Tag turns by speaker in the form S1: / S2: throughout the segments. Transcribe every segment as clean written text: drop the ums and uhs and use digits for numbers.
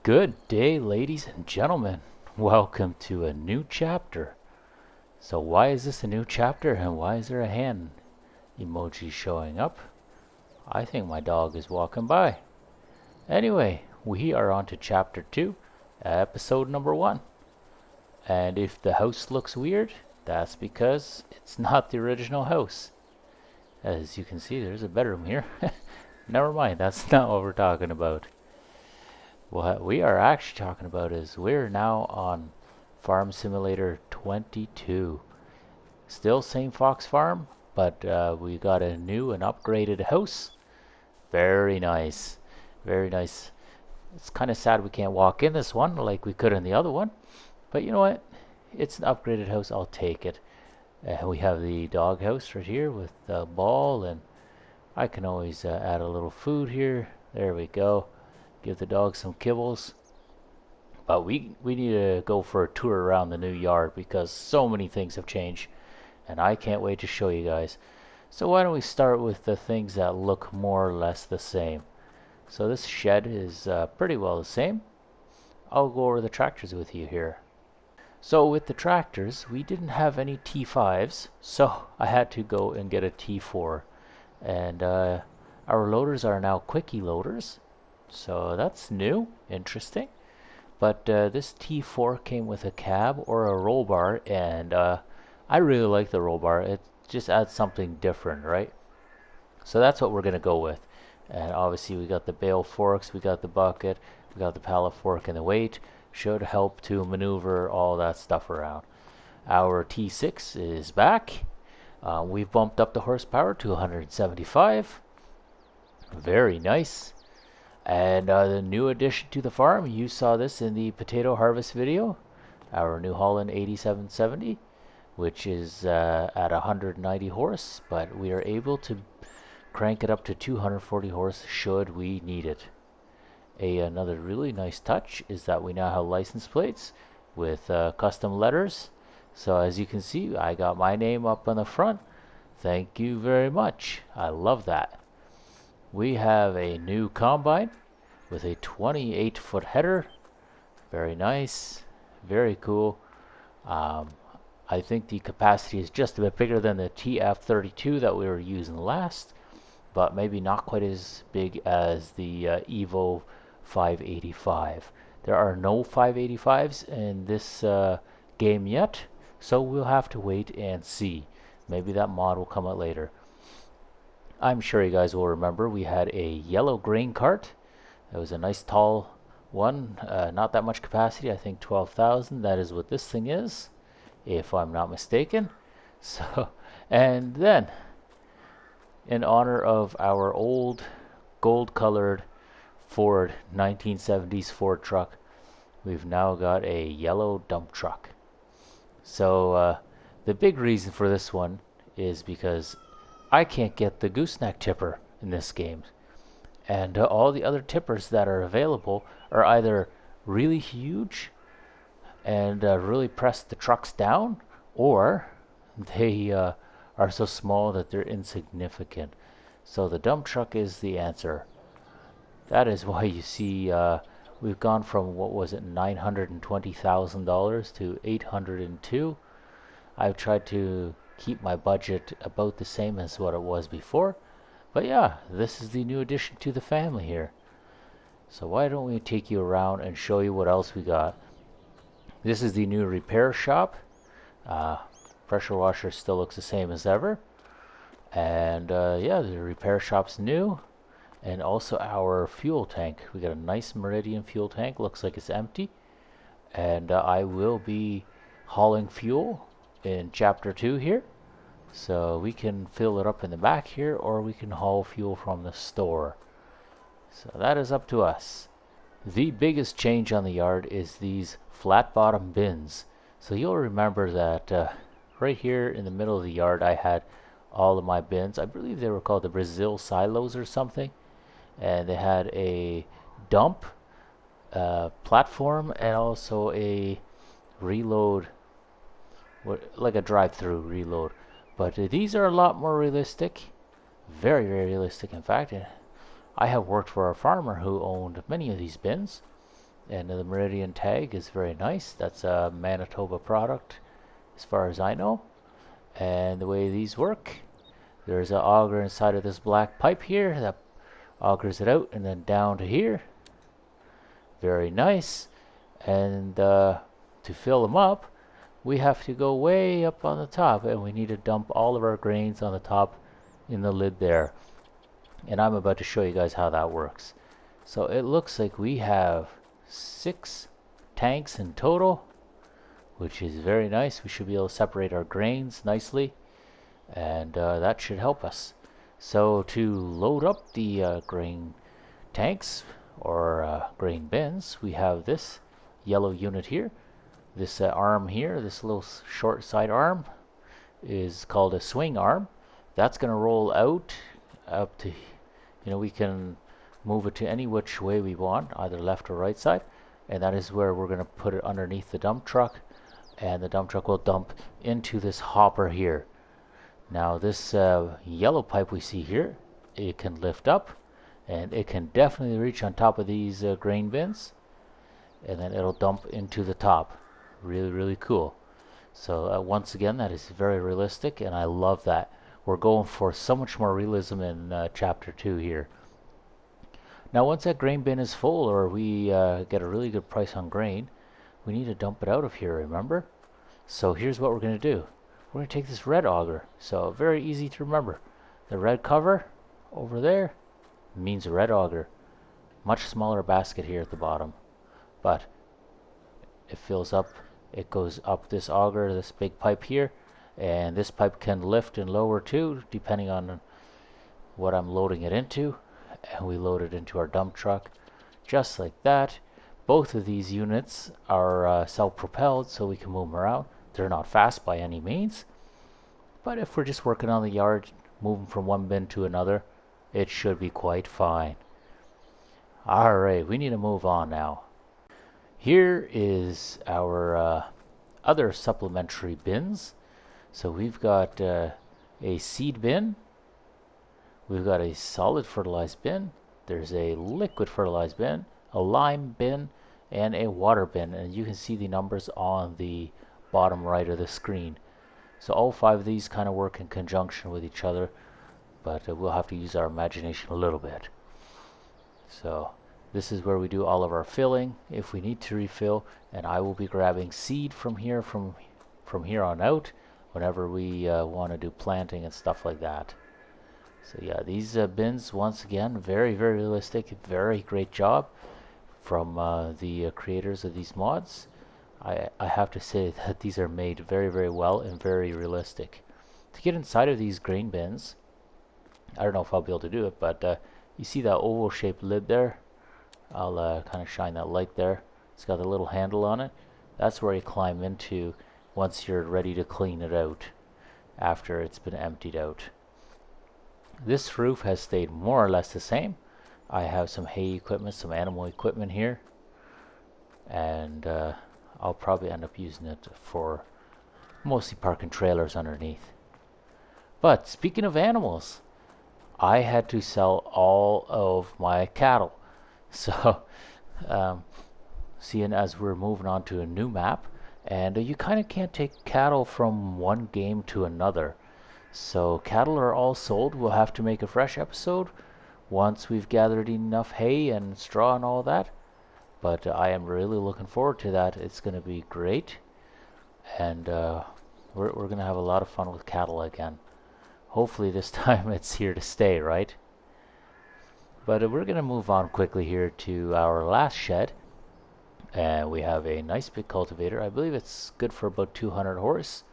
S1: Good day, ladies and gentlemen. Welcome to a new chapter. So why is this a new chapter and why is there a hand emoji showing up? I think my dog is walking by. Anyway, we are on to chapter 2, episode number 1. And if the house looks weird, that's because it's not the original house. As you can see, there's a bedroom here. Never mind, that's not what we're talking about. What we are actually talking about is we're now on Farm Simulator 22. Still same Fox Farm, but we got a new and upgraded house. Very nice. Very nice. It's kind of sad we can't walk in this one like we could in the other one. But you know what? It's an upgraded house. I'll take it. We have the dog house right here with the ball, and I can always add a little food here. There we go. Give the dog some kibbles. But we need to go for a tour around the new yard because so many things have changed. And I can't wait to show you guys. So why don't we start with the things that look more or less the same. So this shed is pretty well the same. I'll go over the tractors with you here. So with the tractors, we didn't have any T5s. So I had to go and get a T4. And our loaders are now quickie loaders. So that's new, interesting. But this T4 came with a cab or a roll bar, and I really like the roll bar. It just adds something different, right? So that's what we're going to go with. And obviously we got the bale forks, we got the bucket, we got the pallet fork, and the weight should help to maneuver all that stuff around. Our T6 is back. We've bumped up the horsepower to 175. Very nice. And the new addition to the farm, you saw this in the potato harvest video, our New Holland 8770, which is at 190 horse, but we are able to crank it up to 240 horse should we need it. Another really nice touch is that we now have license plates with custom letters. So as you can see, I got my name up on the front. Thank you very much. I love that. We have a new combine with a 28-foot header. Very nice. Very cool. I think the capacity is just a bit bigger than the TF32 that we were using last, but maybe not quite as big as the Evo 585. There are no 585s in this game yet, so we'll have to wait and see. Maybe that mod will come out later. I'm sure you guys will remember we had a yellow grain cart. It was a nice tall one, not that much capacity, I think 12,000. That is what this thing is, if I'm not mistaken. So, and then, in honor of our old gold-colored Ford 1970s Ford truck, we've now got a yellow dump truck. So, the big reason for this one is because I can't get the gooseneck tipper in this game. And all the other tippers that are available are either really huge and really press the trucks down, or they are so small that they're insignificant. So the dump truck is the answer. That is why you see we've gone from, what was it, $920,000 to $802. I've tried to keep my budget about the same as what it was before. But yeah, this is the new addition to the family here. So why don't we take you around and show you what else we got. This is the new repair shop. Pressure washer still looks the same as ever. And yeah, the repair shop's new. And also our fuel tank. We got a nice Meridian fuel tank. Looks like it's empty. And I will be hauling fuel in chapter 2 here. So we can fill it up in the back here, or we can haul fuel from the store. So that is up to us. The biggest change on the yard is these flat bottom bins. So you'll remember that right here in the middle of the yard I had all of my bins. I believe they were called the Brazil silos or something. And they had a dump platform and also a reload, like a drive-through reload. But these are a lot more realistic, very, very realistic in fact. I have worked for a farmer who owned many of these bins, And the Meridian tag is very nice. That's a Manitoba product as far as I know. And the way these work, there's an auger inside of this black pipe here that augers it out and then down to here. Very nice. And to fill them up, we have to go way up on the top, and we need to dump all of our grains on the top in the lid there. And I'm about to show you guys how that works. So it looks like we have 6 tanks in total, which is very nice. We should be able to separate our grains nicely, and that should help us. So to load up the grain tanks or grain bins, we have this yellow unit here. This arm here, this little short side arm, is called a swing arm. That's going to roll out up to, we can move it to any which way we want, either left or right side, and that is where we're going to put it underneath the dump truck, and the dump truck will dump into this hopper here. Now this yellow pipe we see here, it can lift up, and it can definitely reach on top of these grain bins, and then it'll dump into the top. Really, really cool. So once again, that is very realistic, and I love that. We're going for so much more realism in chapter 2 here. Now once that grain bin is full, or we get a really good price on grain, we need to dump it out of here, remember? So here's what we're going to do. We're going to take this red auger. So very easy to remember. The red cover over there means a red auger. Much smaller basket here at the bottom, but it fills up. It goes up this auger, this big pipe here, and this pipe can lift and lower too, depending on what I'm loading it into. And we load it into our dump truck, just like that. Both of these units are self-propelled, so we can move them around. They're not fast by any means, but if we're just working on the yard, moving from one bin to another, it should be quite fine. Alright, we need to move on now. Here is our other supplementary bins. So we've got a seed bin, we've got a solid fertilized bin, there's a liquid fertilized bin, a lime bin, and a water bin. And you can see the numbers on the bottom right of the screen. So all 5 of these kind of work in conjunction with each other, but we'll have to use our imagination a little bit. So this is where we do all of our filling if we need to refill, and I will be grabbing seed from here from here on out whenever we want to do planting and stuff like that. So yeah, these bins, once again, very, very realistic. Very great job from the creators of these mods. I have to say that these are made very, very well and very realistic. To get inside of these grain bins, I don't know if I'll be able to do it, but you see that oval shaped lid there? I'll kind of shine that light there. It's got a little handle on it. That's where you climb into once you're ready to clean it out after it's been emptied out. This roof has stayed more or less the same. I have some hay equipment, some animal equipment here, and I'll probably end up using it for mostly parking trailers underneath. But speaking of animals, I had to sell all of my cattle. So seeing as we're moving on to a new map, and you kind of can't take cattle from one game to another. So cattle are all sold. We'll have to make a fresh episode once we've gathered enough hay and straw and all that. But I am really looking forward to that. It's going to be great, and we're going to have a lot of fun with cattle again. Hopefully this time it's here to stay, right? But we're going to move on quickly here to our last shed. And we have a nice big cultivator. I believe it's good for about 200 horse.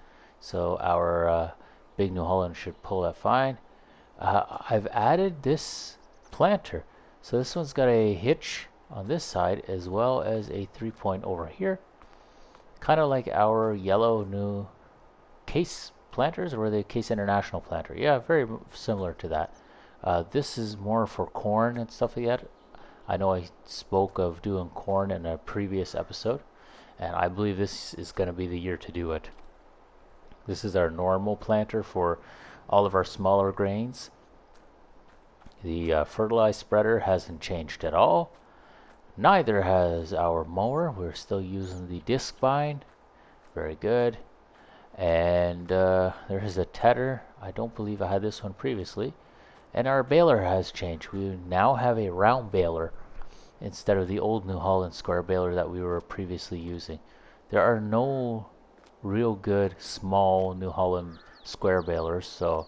S1: So our big New Holland should pull that fine. I've added this planter. So this one's got a hitch on this side as well as a 3-point over here. Kind of like our yellow new Case planters, or were they Case International planter? Yeah, very similar to that. This is more for corn and stuff like that. I know I spoke of doing corn in a previous episode, and I believe this is going to be the year to do it. This is our normal planter for all of our smaller grains. The fertilized spreader hasn't changed at all. Neither has our mower. We're still using the disc bind. Very good. And there's a tedder. I don't believe I had this one previously. And our baler has changed. We now have a round baler instead of the old New Holland square baler that we were previously using. There are no real good small New Holland square balers, so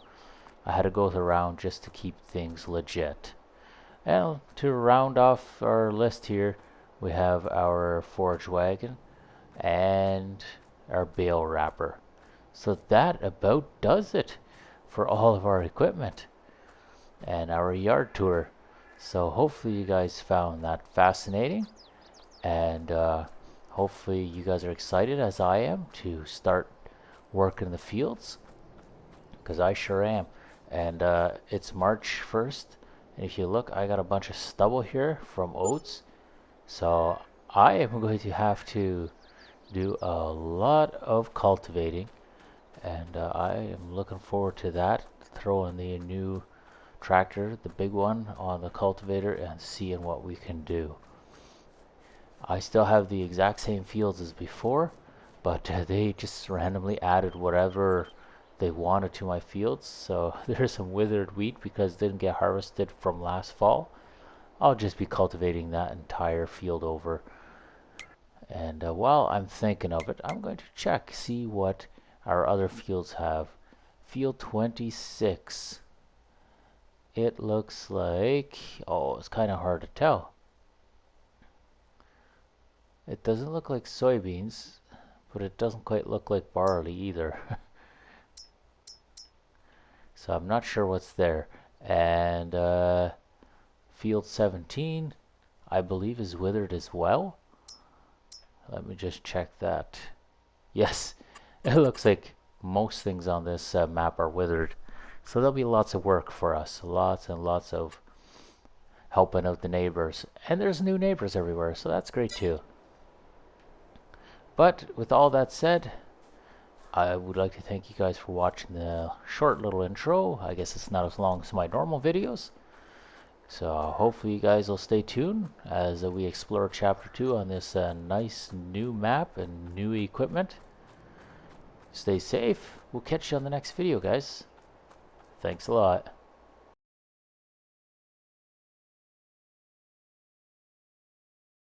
S1: I had to go with a round just to keep things legit. And to round off our list here, we have our forage wagon and our bale wrapper. So that about does it for all of our equipment and our yard tour. So hopefully you guys found that fascinating, and hopefully you guys are excited as I am to start working in the fields, because I sure am. And it's March 1st, and if you look, I got a bunch of stubble here from oats. So I am going to have to do a lot of cultivating, and I am looking forward to that. Throwing the new tractor, the big one, on the cultivator and seeing what we can do. I still have the exact same fields as before, but they just randomly added whatever they wanted to my fields. So there's some withered wheat because it didn't get harvested from last fall. I'll just be cultivating that entire field over. And while I'm thinking of it, I'm going to check, see what our other fields have. Field 26. It looks like, oh, it's kind of hard to tell. It doesn't look like soybeans, but it doesn't quite look like barley either. So I'm not sure what's there. And field 17, I believe, is withered as well. Let me just check that. Yes, it looks like most things on this map are withered. So there'll be lots of work for us. Lots and lots of helping out the neighbors. And there's new neighbors everywhere, so that's great too. But with all that said, I would like to thank you guys for watching the short little intro. I guess it's not as long as my normal videos. So hopefully you guys will stay tuned as we explore chapter 2 on this nice new map and new equipment. Stay safe. We'll catch you on the next video, guys. Thanks a lot.